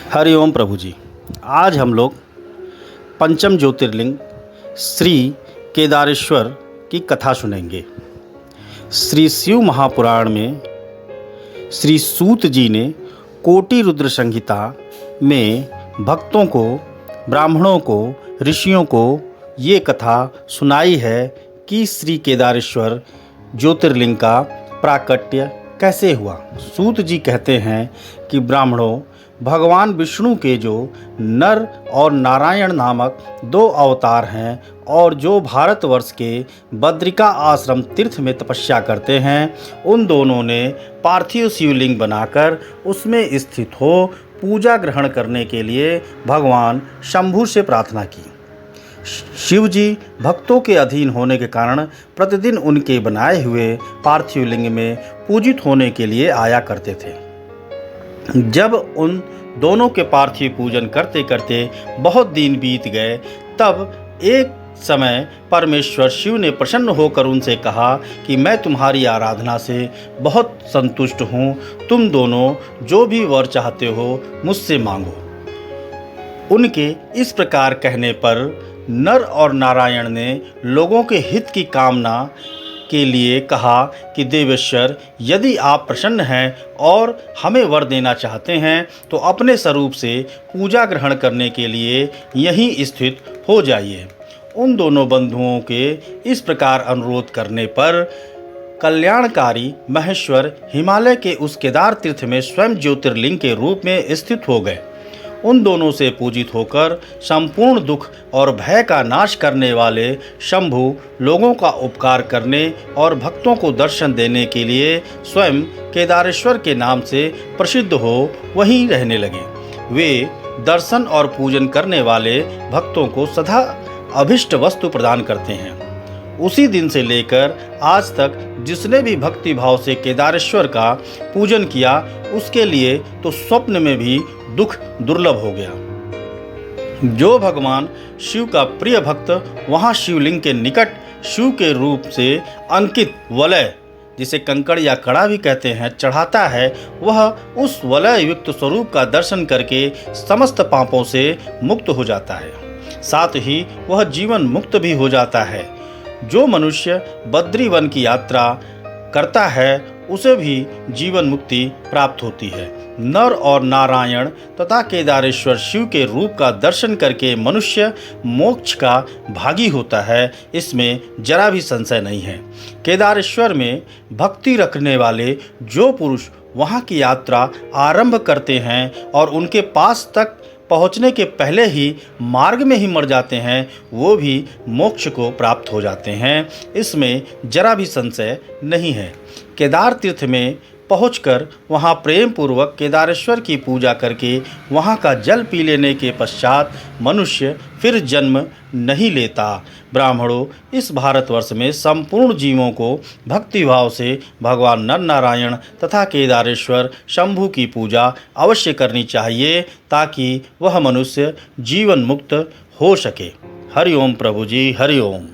हरिओम प्रभु जी। आज हम लोग पंचम ज्योतिर्लिंग श्री केदारेश्वर की कथा सुनेंगे। श्री शिव महापुराण में श्री सूत जी ने कोटि रुद्र संहिता में भक्तों को, ब्राह्मणों को, ऋषियों को ये कथा सुनाई है कि श्री केदारेश्वर ज्योतिर्लिंग का प्राकट्य कैसे हुआ। सूत जी कहते हैं कि ब्राह्मणों, भगवान विष्णु के जो नर और नारायण नामक दो अवतार हैं और जो भारतवर्ष के बद्रिका आश्रम तीर्थ में तपस्या करते हैं, उन दोनों ने पार्थिव शिवलिंग बनाकर उसमें स्थित हो पूजा ग्रहण करने के लिए भगवान शंभु से प्रार्थना की। शिव जी भक्तों के अधीन होने के कारण प्रतिदिन उनके बनाए हुए पार्थिव लिंग में पूजित होने के लिए आया करते थे। जब उन दोनों के पार्थिव पूजन करते करते बहुत दिन बीत गए, तब एक समय परमेश्वर शिव ने प्रसन्न होकर उनसे कहा कि मैं तुम्हारी आराधना से बहुत संतुष्ट हूँ, तुम दोनों जो भी वर चाहते हो मुझसे मांगो। उनके इस प्रकार कहने पर नर और नारायण ने लोगों के हित की कामना के लिए कहा कि देवेश्वर, यदि आप प्रसन्न हैं और हमें वर देना चाहते हैं तो अपने स्वरूप से पूजा ग्रहण करने के लिए यहीं स्थित हो जाइए। उन दोनों बंधुओं के इस प्रकार अनुरोध करने पर कल्याणकारी महेश्वर हिमालय के उस केदार तीर्थ में स्वयं ज्योतिर्लिंग के रूप में स्थित हो गए। उन दोनों से पूजित होकर संपूर्ण दुख और भय का नाश करने वाले शंभु लोगों का उपकार करने और भक्तों को दर्शन देने के लिए स्वयं केदारेश्वर के नाम से प्रसिद्ध हो वहीं रहने लगे। वे दर्शन और पूजन करने वाले भक्तों को सदा अभिष्ट वस्तु प्रदान करते हैं। उसी दिन से लेकर आज तक जिसने भी भक्ति भाव से केदारेश्वर का पूजन किया, उसके लिए तो स्वप्न में भी दुख दुर्लभ हो गया। जो भगवान शिव का प्रिय भक्त वहाँ शिवलिंग के निकट शिव के रूप से अंकित वलय, जिसे कंकड़ या कड़ा भी कहते हैं, चढ़ाता है, वह उस वलय युक्त स्वरूप का दर्शन करके समस्त पापों से मुक्त हो जाता है। साथ ही वह जीवन मुक्त भी हो जाता है। जो मनुष्य बद्री वन की यात्रा करता है उसे भी जीवन मुक्ति प्राप्त होती है। नर और नारायण तथा केदारेश्वर शिव के रूप का दर्शन करके मनुष्य मोक्ष का भागी होता है, इसमें जरा भी संशय नहीं है। केदारेश्वर में भक्ति रखने वाले जो पुरुष वहाँ की यात्रा आरंभ करते हैं और उनके पास तक पहुँचने के पहले ही मार्ग में ही मर जाते हैं, वो भी मोक्ष को प्राप्त हो जाते हैं, इसमें जरा भी संशय नहीं है। केदार तीर्थ में पहुंचकर वहां प्रेम पूर्वक केदारेश्वर की पूजा करके वहां का जल पी लेने के पश्चात मनुष्य फिर जन्म नहीं लेता। ब्राह्मणों, इस भारतवर्ष में संपूर्ण जीवों को भक्ति भाव से भगवान नर नारायण तथा केदारेश्वर शंभु की पूजा अवश्य करनी चाहिए, ताकि वह मनुष्य जीवन मुक्त हो सके। हरिओम प्रभु जी, हरिओम।